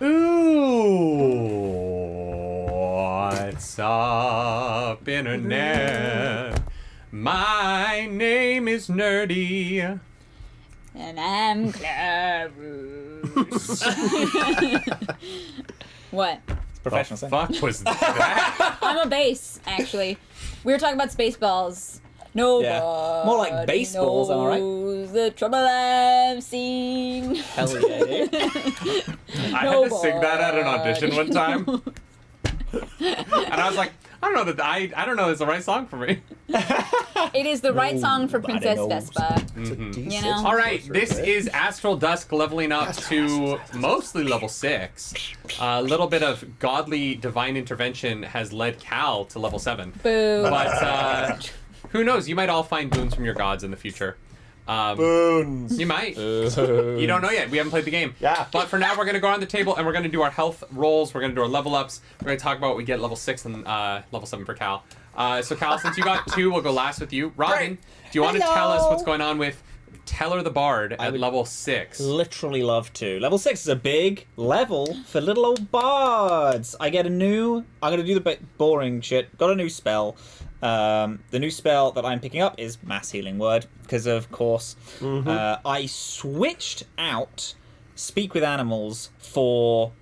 Ooh, what's up, internet? My name is Nerdy. And I'm Clarus. What? Professional The thing. fuck was that? I'm a bass, actually. We were talking about Spaceballs. Nobody More like baseballs, am I right? knows the trouble I've seen. Hell yeah, dude. I had to sing that at an audition one time. And I was like, I don't know that I don't know it's the right song for me. It is the right song for Nobody Princess knows. Vespa. It's a D6 You know? All right, sorcerer, this right? is Astral Dusk leveling up to mostly level 6. A little bit of godly divine intervention has led Cal to level 7. Boo. But who knows? You might all find boons from your gods in the future. Boons. You might. You don't know yet. We haven't played the game. Yeah. But for now, we're going to go on the table and we're going to do our health rolls. We're going to do our level ups. We're going to talk about what we get level 6 and level 7 for Cal. So Cal, since you got 2, we'll go last with you. Robin, do you want to tell us what's going on with Teller the Bard at would level 6? Literally love to. Level 6 is a big level for little old bards. I get a new... I'm going to do the boring shit. Got a new spell. The new spell that I'm picking up is Mass Healing Word, because of course I switched out Speak with Animals for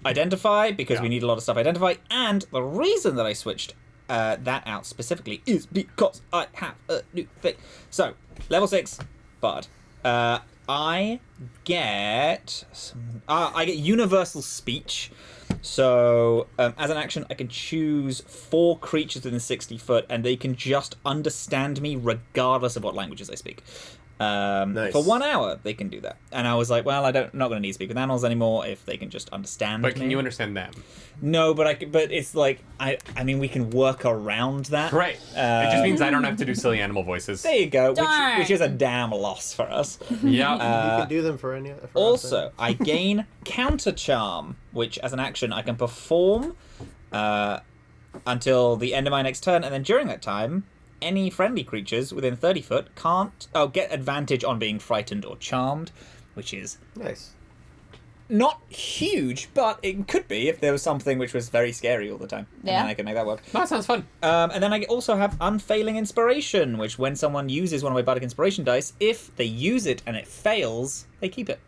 Identify, because we need a lot of stuff Identify, and the reason that I switched that out specifically is because I have a new thing. So, level 6, Bard. I get Universal Speech. So, as an action, I can choose 4 creatures within 60 foot, and they can just understand me regardless of what languages I speak. Nice. For 1 hour, they can do that. And I was like, well, I'm not going to need to speak with animals anymore if they can just understand But me. can you understand them? No, but it's like, I mean, we can work around that. Great. It just means I don't have to do silly animal voices. There you go, Darn. which is a damn loss for us. Yeah. You can do them for any. For Also, I gain Counter Charm, which as an action I can perform until the end of my next turn, and then during that time, any friendly creatures within 30 foot get advantage on being frightened or charmed, which is nice. not huge, but it could be if there was something which was very scary all the time. And Yeah. then I can make that work. That sounds fun. And then I also have Unfailing Inspiration, which when someone uses one of my Bardic Inspiration dice, if they use it and it fails, they keep it.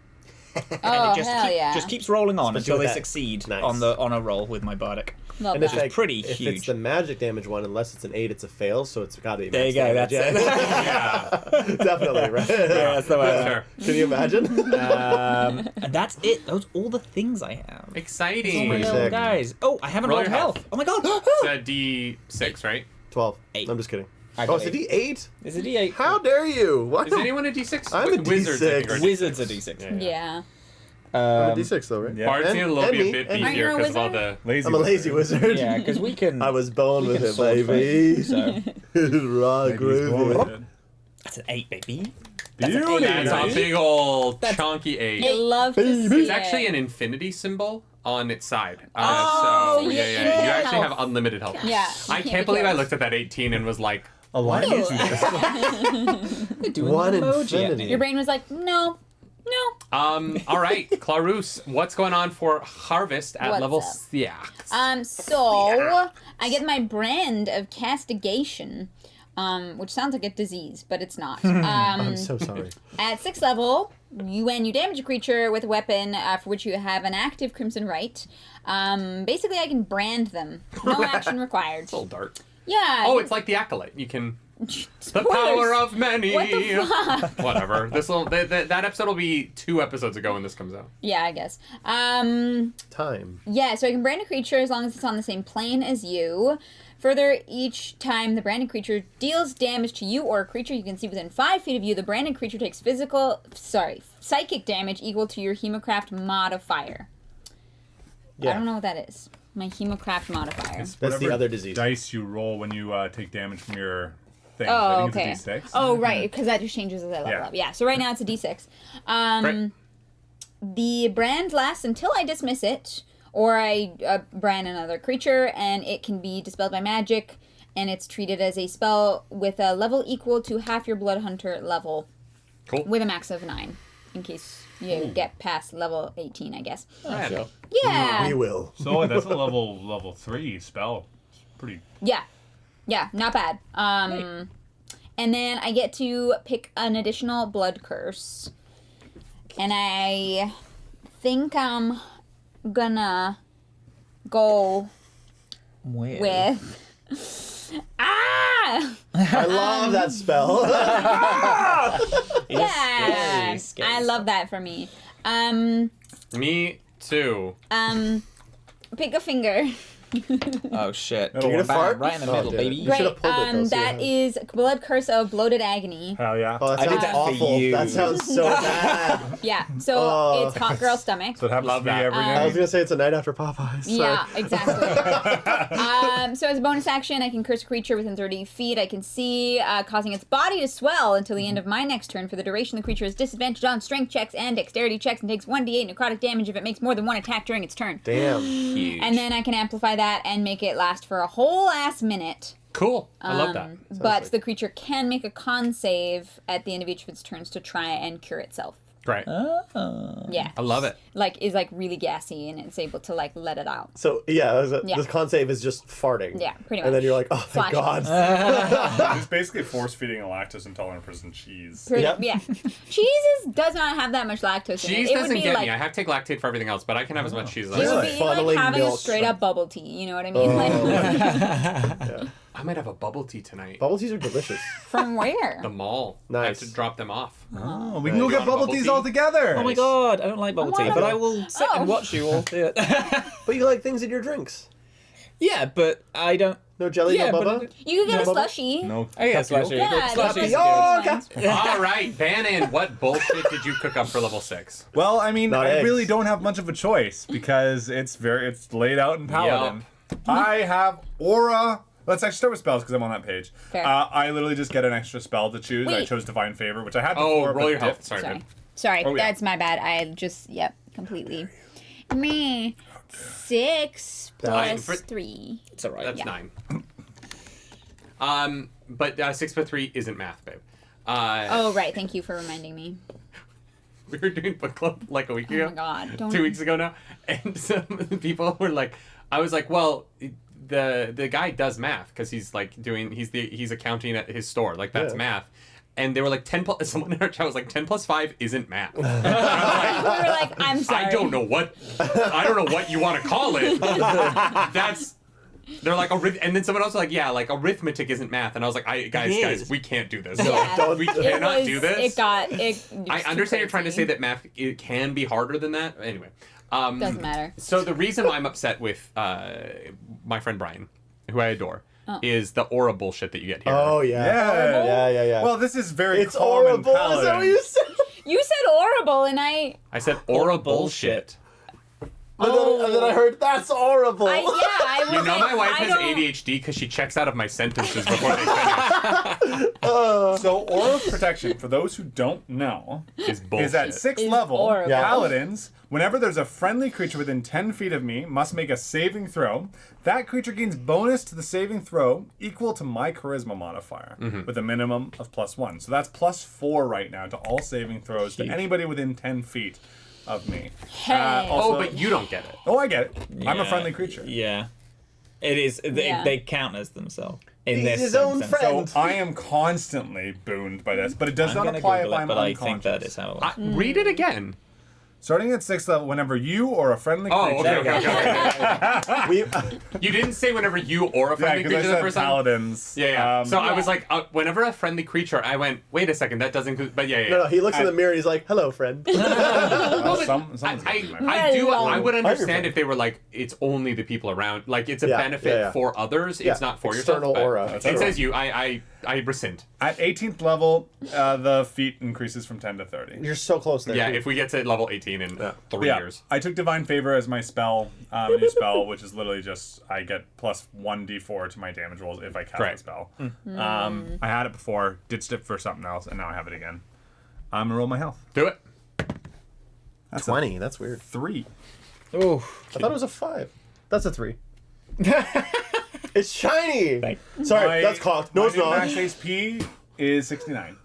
Oh, It just hell yeah. just keeps rolling on Especially until they with that. succeed Nice. on a roll with my Bardic. Love And that. it's like, pretty if huge. it's the magic damage one, unless it's an 8, it's a fail, so it's got to be. There you max go, damage. that's Yeah. Yeah. Definitely, right? Yeah, that's the way. Sure. Can you imagine? And that's it. Those are all the things I have. Oh Exciting. my pretty god, sick. guys! Oh, I haven't Roll rolled your health. health. Oh my god! It's a D6, right? 12. 8. I'm just kidding. I Oh, it's a got 8? It's a D8. How dare you? What? Is anyone a D6? I'm a Wizards, I think, D6. are Wizards are D6. Yeah. I'm a D6 though, right? Yeah. Bards And- need a little and bit me, bit and Aren't you easier a because of all wizard? the... Lazy I'm a lazy wizard. Yeah, because we can. I was born we with can it, sword baby. fight, So Raw Maybe he's born with groovy. it. that's an 8, baby. Beauty. That's a big old chonky 8. I love to see It's it. actually an infinity symbol on its side. Oh, so you yeah, get yeah, you infinite actually have health. unlimited health. Yeah. I can't believe I looked at that 18 and was like, A line Whoa. using this. They're doing One an emoji at infinity. me. Your brain was like, no. all right, Clarus, what's going on for Harvest at What's level up? 6? So I get my brand of castigation, which sounds like a disease, but it's not. I'm so sorry. At 6th level, when you damage a creature with a weapon for which you have an active Crimson Right, basically I can brand them. No action required. It's a little dark. Yeah. Oh, it's like the Acolyte. You can... The Spoilers. power of many. What the fuck? Whatever. That episode will be 2 episodes ago when this comes out. Yeah, I guess. Time. Yeah, so I can brand a creature as long as it's on the same plane as you. Further, each time the branded creature deals damage to you or a creature you can see within 5 feet of you, the branded creature takes psychic damage equal to your Hemocraft modifier. Yeah. I don't know what that is. My Hemocraft modifier. It's That's the whatever other disease. Dice you roll when you take damage from your thing. Oh, I think okay. it's a D6. Oh, right, because that just changes as I level Yeah. up. Yeah, so right now it's a D6. Right. The brand lasts until I dismiss it, or I brand another creature, and it can be dispelled by magic, and it's treated as a spell with a level equal to half your Blood Hunter level, Cool. with a max of 9, in case you get past level 18, I guess. Right. Sure. Yeah. We will. So that's a level 3 spell. It's pretty. Yeah. Yeah, not bad. And then I get to pick an additional blood curse. And I think I'm gonna go with I love that spell. yeah. scary I love that for me. Me too. Pick a finger. Oh shit! You're gonna Bam, fart? right in the Oh, middle, dude. baby. You should have pulled it, though, so That you is blood curse of bloated agony. Hell yeah. Oh, that I did sounds that for awful. you. That sounds so bad. Yeah, so Oh. it's hot girl stomach. So it happens Love to be that. every I was day. gonna say it's a night after Popeyes. So. Yeah, exactly. So as a bonus action, I can curse a creature within 30 feet. I can see, causing its body to swell until the end of my next turn. For the duration, the creature is disadvantaged on strength checks and dexterity checks and takes 1d8 necrotic damage if it makes more than one attack during its turn. Damn. Huge. And then I can amplify that and make it last for a whole ass minute. Cool. I love that. But like- the creature can make a con save at the end of each of its turns to try and cure itself. Great. Yeah. I love it. Is really gassy and it's able to let it out. So yeah, Yeah. the con save is just farting. Yeah, pretty And then much. you're like, oh, thank Flash. God. It's basically force feeding a lactose intolerant person cheese. Pretty- Yep. Yeah. Cheese does not have that much lactose in it. Cheese It doesn't would be get like me. I have to take lactate for everything else, but I can have as much cheese as I it would want. be Funneling like having a milk straight from- up bubble tea. You know what I mean? I might have a bubble tea tonight. Bubble teas are delicious. From where? The mall. I Nice. have to drop them off. Oh, we can go You get want bubble bubble teas tea? all together. Oh my god, I don't like bubble tea, wanna- but I will sit Oh. and watch you all do it. But you like things in your drinks. Yeah, but I don't. No jelly, Yeah, no but bubba? You could get No a bubble? slushy. No. Oh yeah, slushy. Yeah, Slushy's that's good. Oh, good. All right, Bannon, what bullshit did you cook up for level 6? Well, I mean, Not I eggs. really don't have much of a choice because it's laid out in Paladin. I have Aura. Let's actually start with spells because I'm on that page. Fair. I literally just get an extra spell to choose. I Wait. chose Divine Favor, which I had Oh, before. roll but your health. dipped. Sorry, Sorry. man. Sorry, Oh, yeah. that's my bad. I just, completely. Me. 6 Nice. plus 3. It's alright. That's Yeah. 9. But 6 by 3 isn't math, babe. Oh, right. Thank you for reminding me. We were doing book club like a week Oh ago. my god. Don't 2 weeks ago now, and some people were like, I was like, well, the guy does math because he's like doing he's accounting at his store, like that's Yeah. math. And they were like 10 plus. Someone in our chat was like 10 plus 5 isn't math. We were like, I'm sorry. I don't know what you want to call it. That's. They're like and then someone else was like, yeah, like arithmetic isn't math, and I was like, guys, we can't do this. Yeah. We It cannot do this. I understand you're trying to say that math it can be harder than that. Anyway, Doesn't matter. So the reason why I'm upset with my friend Brian, who I adore, is the aura bullshit that you get here. Oh, yeah. Yeah. Yeah. Well, this is very it's common horrible. Is that Paladin. what you said? You said horrible, and I I said aura bullshit. bullshit. And then I heard, that's horrible. I was You know like, my wife I has don't- ADHD because she checks out of my sentences before they finish. So, Aura of Protection, for those who don't know, Is bullshit. is at 6th Is level. horrible. Yeah. Paladins, whenever there's a friendly creature within 10 feet of me, must make a saving throw. That creature gains bonus to the saving throw equal to my charisma modifier, with a minimum of +1. So that's +4 right now to all saving throws to anybody within 10 feet of me. Hey. Oh, but you don't get it. Oh, I get it. I'm a Yeah, friendly creature. Yeah. It is. They, Yeah. they count as themselves. In He's this his own instance. friend. So I am constantly booned by this, but it does I'm not gonna apply Google if it, I'm but I unconscious. think that is how it works. Read it again. Starting at 6th level, whenever you or a friendly Oh, creature... okay. We, You didn't say whenever you or a Yeah, friendly because I creature the said first time. paladins. Yeah. So I Yeah. was like, whenever a friendly creature, I went, wait a second, that doesn't include. But yeah. no, he looks in the mirror and he's like, hello, friend. Well, but someone's I getting I would your understand friend. if they were like, it's only the people around. Like, it's a Yeah, benefit yeah. for others. Yeah, It's not for external yourself. but aura, It etc. says you. I rescind. At 18th level, the feat increases from 10 to 30. You're so close there. Yeah, too. if we get to level 18 in 3 Yeah, years. I took Divine Favor as my spell, new spell, which is literally just I get +1d4 to my damage rolls if I cast Right. the spell. I had it before, ditched it for something else, and now I have it again. I'm gonna roll my health. Do it. That's 20. That's weird. a 3. Ooh. I thought it was a 5. That's a 3. It's shiny. Thank Sorry, My- that's cocked. No, my it's new not. max HP is 69.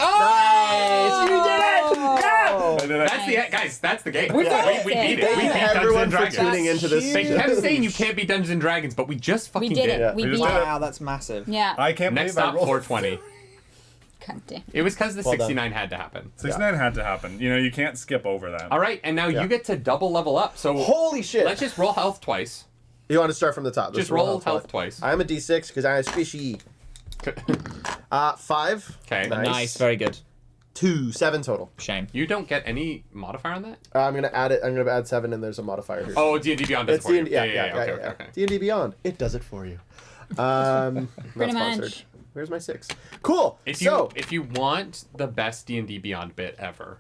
Nice. You did it. That's the guys. That's the game. We We did it. beat it. Thank We you beat Dungeons everyone and for Dragons. tuning into this. They kept saying you can't beat Dungeons and Dragons, but we just fucking We did it. Yeah. We We beat just did it. it. Wow, that's massive. Yeah. I can't Next believe I stop, rolled 420. God damn. It was because the Well done. 69 had to happen. 69 had to happen. You know, you can't skip over that. All right, and now Yeah. you get to double level up. So Holy shit! let's just roll health twice. You want to start from the top? Just roll health twice. I'm a D6 because I'm squishy. 5. Okay. Nice, very good. 2, 7 total. Shame. You don't get any modifier on that? I'm gonna add it. I'm gonna add 7, and there's a modifier here. Oh, D&D Beyond does it it's for you. D&D. Yeah. Okay. D&D Beyond. It does it for you. Pretty Not much. sponsored. Where's my 6? Cool. If So you want the best D&D Beyond bit ever,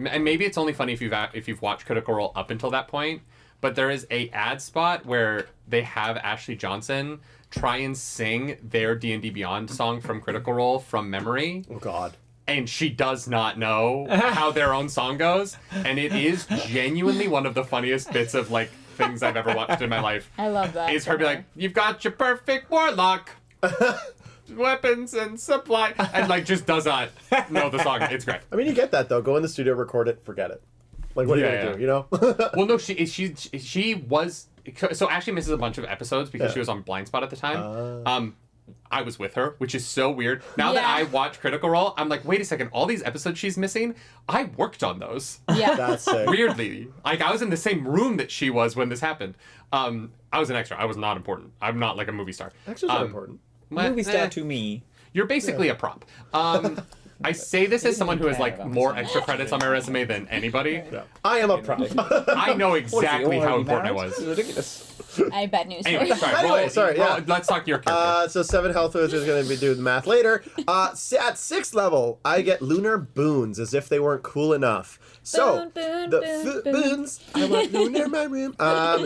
and maybe it's only funny if you've watched Critical Role up until that point, but there is a ad spot where they have Ashley Johnson try and sing their D&D Beyond song from Critical Role from memory, oh god. and she does not know how their own song goes, and it is genuinely one of the funniest bits of like things I've ever watched in my life. I love that. Is her be like, "You've got your perfect warlock." Weapons and supply, and like just does not know the song. It's great. I mean, you get that though. Go in the studio, record it, forget it. Like, what are you Yeah, gonna yeah. do? You know? Well, no, she was so Ashley misses a bunch of episodes because Yeah. she was on Blind Spot at the time. I was with her, which is so weird. Now that Yeah. I watch Critical Role, I'm like, wait a second, all these episodes she's missing, I worked on those. Yeah. That's sick. Weirdly, like I was in the same room that she was when this happened. I was an extra. I was not important. I'm not like a movie star. Extras are important. Movie star to me. You're basically a prop. I say this as someone who has like more extra credits on my resume than anybody. I am a prop. I know exactly how important I was. This is ridiculous. I have bad news Anyway, for you. sorry. Anyway, sorry, yeah. Let's talk your character. So 7 health is going to be doing the math later. At 6th level, I get lunar boons as if they weren't cool enough. So Boon, the boon, boon. boons. I want lunar in my room.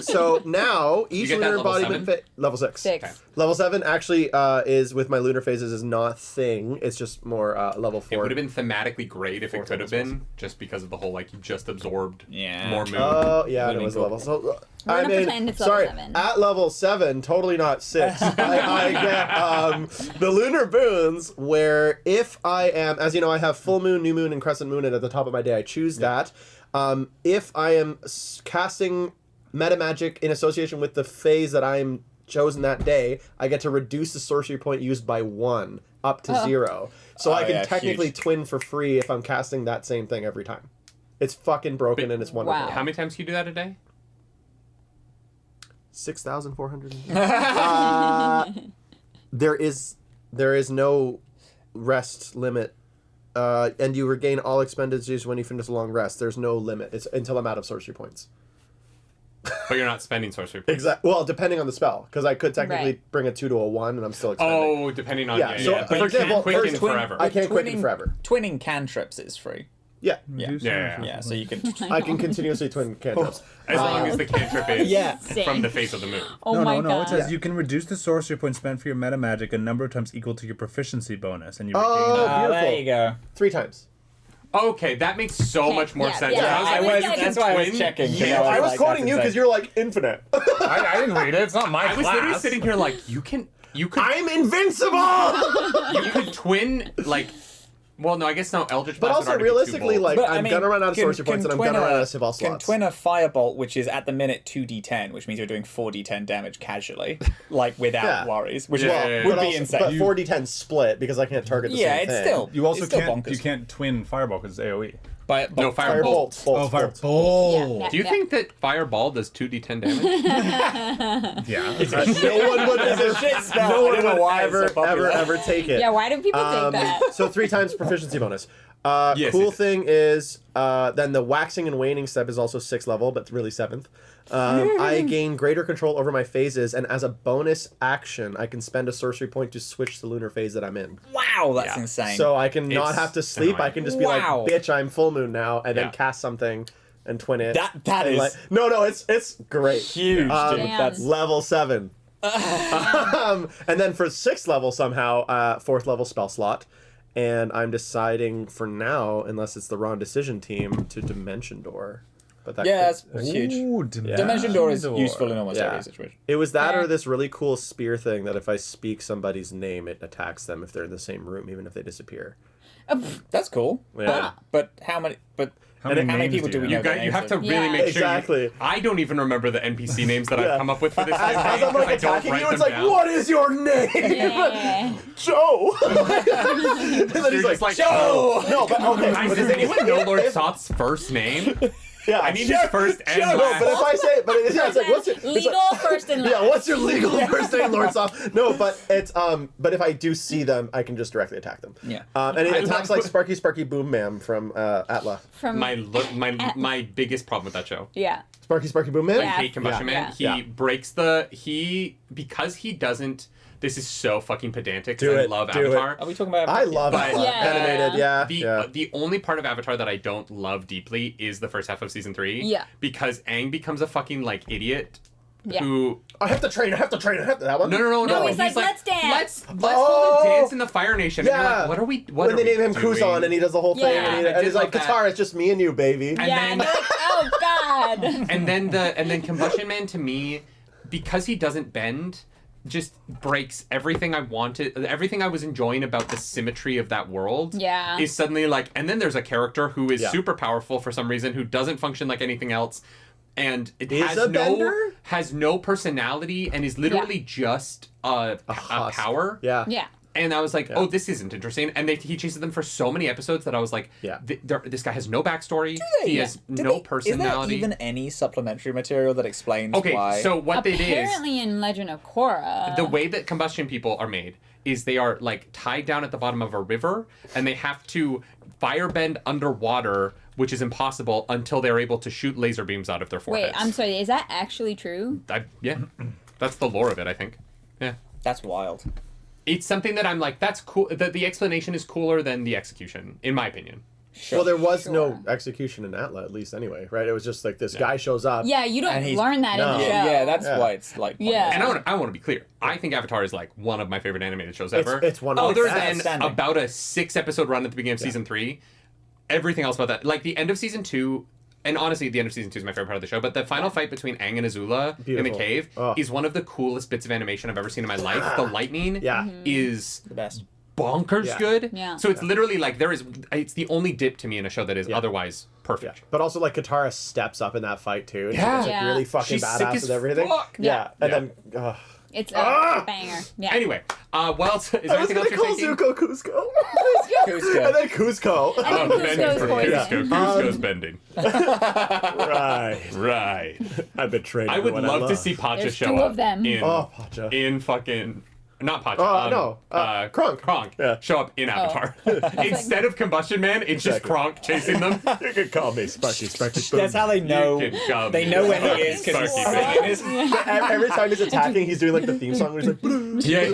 So now each get that lunar level embodiment 7? level 6. 6. Okay. Level 7 actually is with my lunar phases is not thing. It's just more level 4. It would have been thematically great if it Fourth could have level been, just because of the whole like you just absorbed Yeah. more mood. Oh yeah, it Living was a cool. level. So We're I gonna mean, pretend it's level sorry, 7. at level 7, totally not 6. I get the lunar boons where if I am, as you know, I have full moon, new moon, and crescent moon, and at the top of my day I choose that. If I am casting meta magic in association with the phase that I'm chosen that day, I get to reduce the sorcery point used by 1 up to 0. So I can yeah, technically huge. twin for free if I'm casting that same thing every time. It's fucking broken and it's wonderful. Wow. How many times can you do that a day? 6,400. There is no rest limit, and you regain all expenditures when you finish a long rest. There's no limit. It's until I'm out of sorcery points. But you're not spending sorcery points. Exactly. Well, depending on the spell, because I could technically Right. bring a 2 to a 1, and I'm still expending. Oh, depending on Yeah, so, but for you example, can't quicken first forever. I can't quicken forever. Twinning cantrips is free. Yeah, Yeah. Yeah. So you can. I can continuously twin cantrips. As long as the cantrip is Yeah. from the face of the moon. Oh my no. god. It says you can reduce the sorcery point spent for your meta magic a number of times equal to your proficiency bonus, and you regain. Oh, there beautiful. you go. 3 times. Okay, that makes so Okay, much more yeah, sense. yeah. I was I like, was- wait, you can that's why I was twin? checking. Yeah. I was like, quoting that's you because insane. you're like infinite. I didn't read it. It's not my I was literally sitting here like, you could I'm invincible. you could twin like. Well, no, I guess no. Eldritch But Blast would also, already be too realistically, bold. like, But, I I'm mean, gonna run out of can- sorcery points, can and I'm gonna twin run a- out of spell Can slots. twin a firebolt, which is at the minute 2d10, which means you're doing 4d10 damage casually, like without Yeah. worries, which Yeah. would but be also, insane. But 4d10 split because I can't target the yeah, same it's thing. still. You also it's still can't. bonkers. You can't twin fireball because it's AOE. But, No, Fire Firebolt. bolts. Fireball. Yeah. Do you think that Fireball does 2d10 damage? Yeah. No one would It's a ever. shit spell. No I one don't know would why it's so ever, popular. ever take it. Yeah, why do people take that? So 3 times proficiency bonus. Yes, Cool yes. thing is, then the waxing and waning step is also 6th level, but really 7th. I gain greater control over my phases, and as a bonus action, I can spend a sorcery point to switch the lunar phase that I'm in. Wow, that's Yeah. insane. So I can not It's have to sleep. I annoying. can just be Wow. like, "Bitch, I'm full moon now," and then Yeah. cast something and twin it. that And is like, no, it's great. huge, dude. Damn. That's Level 7. And then for 6th level somehow, 4th level spell slot. And I'm deciding for now, unless it's the wrong decision team, to Dimension Door. But that yeah, could- that's huge. Ooh, Yeah. Dimension Door is Door. useful in almost Yeah. every situation. It was that Yeah. or this really cool spear thing that if I speak somebody's name, it attacks them if they're in the same room, even if they disappear. That's cool. Yeah. But how many? But how many names people do we know? You have to really Yeah. make sure. Exactly. I don't even remember the NPC names that Yeah. I've come up with for this As campaign I'm because like I don't attacking write you, it's them like, down. what is your name? Yeah. Joe. And then You're he's just like, like, Joe. No, but okay. Guys, but does anyone know Lord Soth's first name? Yeah, I need his first and No, last. but if I say, it's like, what's your Legal first and last. Yeah, what's your legal first name, Lord Soft? No, but it's but if I do see them, I can just directly attack them. Yeah. And it attacks like Sparky Boom Ma'am from Atla. From My biggest problem with that show. yeah. Sparky Boom Ma'am. I Yeah. hate Combustion Yeah. Man. Yeah. He breaks because he doesn't. This is so fucking pedantic. Do Because I it, love do it. Avatar. Are we talking about? I love But- Atla. Yeah. Animated, yeah. The only part of Avatar that I don't love deeply is the first half of season 3. Yeah. Because Aang becomes a fucking like idiot. Yeah. Who I have to train. That one. no. he's like, "Let's dance." Let's hold a dance in the Fire Nation. And you're Yeah. like, what are we? What When are they we name him doing? Kuzan and he does the whole thing, Yeah. and, I did he's like, love that. Qatar, it's just me and you, baby. And Yeah, then- and you're like, oh god. and then Combustion Man to me, because he doesn't bend, just breaks everything I wanted, everything I was enjoying about the symmetry of that world. Yeah. Is suddenly like, and then there's a character who is Yeah. super powerful for some reason, who doesn't function like anything else, and it Is has a bender? has no personality and is literally just a husk. power. Yeah. Yeah. And I was like, Yeah. oh, this isn't interesting. And he chases them for so many episodes that I was like, Yeah. this guy has no backstory. He has Did no they- personality. Is there even any supplementary material that explains Okay, why? so what they did is Apparently in Legend of Korra. the way that combustion people are made is they are like tied down at the bottom of a river and they have to firebend underwater, which is impossible until they're able to shoot laser beams out of their Wait, foreheads. I'm sorry, is that actually true? Yeah, that's the lore of it, I think. Yeah. That's wild. It's something that I'm like, that's cool. The explanation is cooler than the execution, in my opinion. Sure. Well, there was no execution in Atla, at least anyway, right? It was just like this guy shows up. Yeah, you don't And he's- learn that in No. the show. Yeah, that's Yeah. why it's like. Yeah. And I want to be clear. I think Avatar is like one of my favorite animated shows ever. It's one of Other the than outstanding. about a 6-episode run at the beginning of season 3, everything else about that, like the end of season 2, and honestly, the end of season 2 is my favorite part of the show. But the final fight between Aang and Azula in the Beautiful. cave Oh. is one of the coolest bits of animation I've ever seen in my life. The lightning Yeah. is The best. bonkers Yeah. good. Yeah. So it's literally like it's the only dip to me in a show that is otherwise Yeah. perfect. But also, like, Katara steps up in that fight, too. And Yeah. she's, like, Yeah. really fucking She's sick badass as with everything. fuck. Yeah. And Yeah. then, It's a Ah! banger. Yeah. Anyway, what else? Is there I was anything else gonna you're call thinking? Zuko Cusco. Cusco. And then Cusco. And Oh, then bending Cusco's for poison. Cusco's bending. Right. Right. I betrayed I would everyone love to love. see Pacha There's show two up of them. in Oh, Pacha. in fucking not Pacha. Kronk. Kronk. Yeah. Show up in Avatar instead of Combustion Man. It's just Exactly. Kronk chasing them. You can call me Sparky Boom. That's how they know. You can come They know when he is because Sparky his Boom. Every time he's attacking, he's doing like the theme song where he's like, Yeah.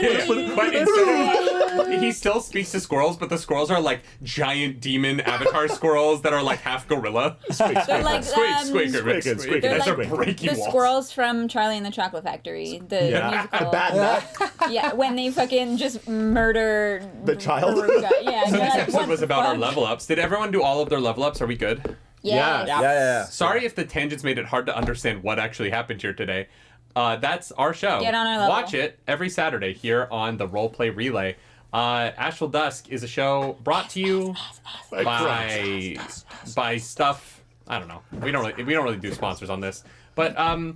But instead of, he still speaks to squirrels, but the squirrels are like giant demon Avatar squirrels that are like half gorilla. They're like Squeaker. Squeaker. They're That's a like breaking the wall. squirrels from Charlie and the Chocolate Factory, the musical. Bad Nut. Yeah, when they fucking just murder The child? Veruca. Yeah, So you're this like, episode what was the about our fuck? level ups. Did everyone do all of their level ups? Are we good? Yes. Yeah. Sorry if the tangents made it hard to understand what actually happened here today. That's our show. Get on our level. Watch it every Saturday here on the Roleplay Relay. Astral Dusk is a show brought to you by stuff. I don't know. We don't really do sponsors on this, but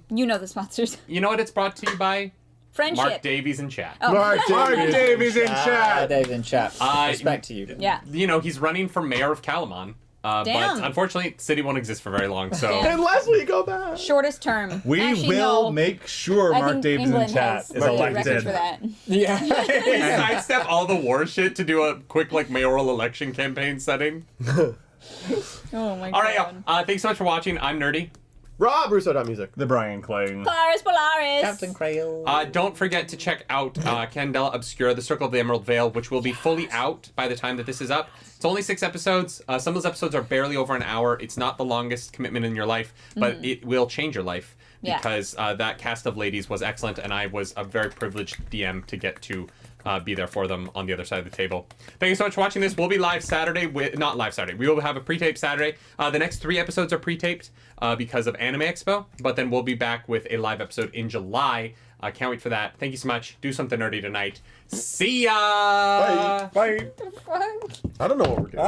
You know the sponsors. you know what? It's brought to you by Friendship. Mark Davies in chat. Oh. Mark Davies in chat. David in chat. Respect to you. Yeah. You know he's running for mayor of Kalamon. Damn. But unfortunately, city won't exist for very long. So. Damn. Unless we go back. Shortest term. We Actually, will no. make sure I Mark think Davies in England chat has is the record elected. for that. Yeah. Sidestep all the war shit to do a quick like mayoral election campaign setting. Oh my god. All right, y'all. Thanks so much for watching. I'm Nerdy. Rob Russo.music. The Brian Clayton. Polaris. Captain Crail. Don't forget to check out Candela Obscura, The Circle of the Emerald Veil, which will be fully out by the time that this is up. It's only 6 episodes. Some of those episodes are barely over an hour. It's not the longest commitment in your life, but it will change your life Yeah. because that cast of ladies was excellent, and I was a very privileged DM to get to be there for them on the other side of the table. Thank you so much for watching this. We'll be live Saturday not live Saturday. We will have a pre-tape Saturday. The next 3 episodes are pre-taped because of Anime Expo, but then we'll be back with a live episode in July Can't wait for that. Thank you so much. Do something nerdy tonight. See ya. Bye. Fuck. I don't know what we're doing.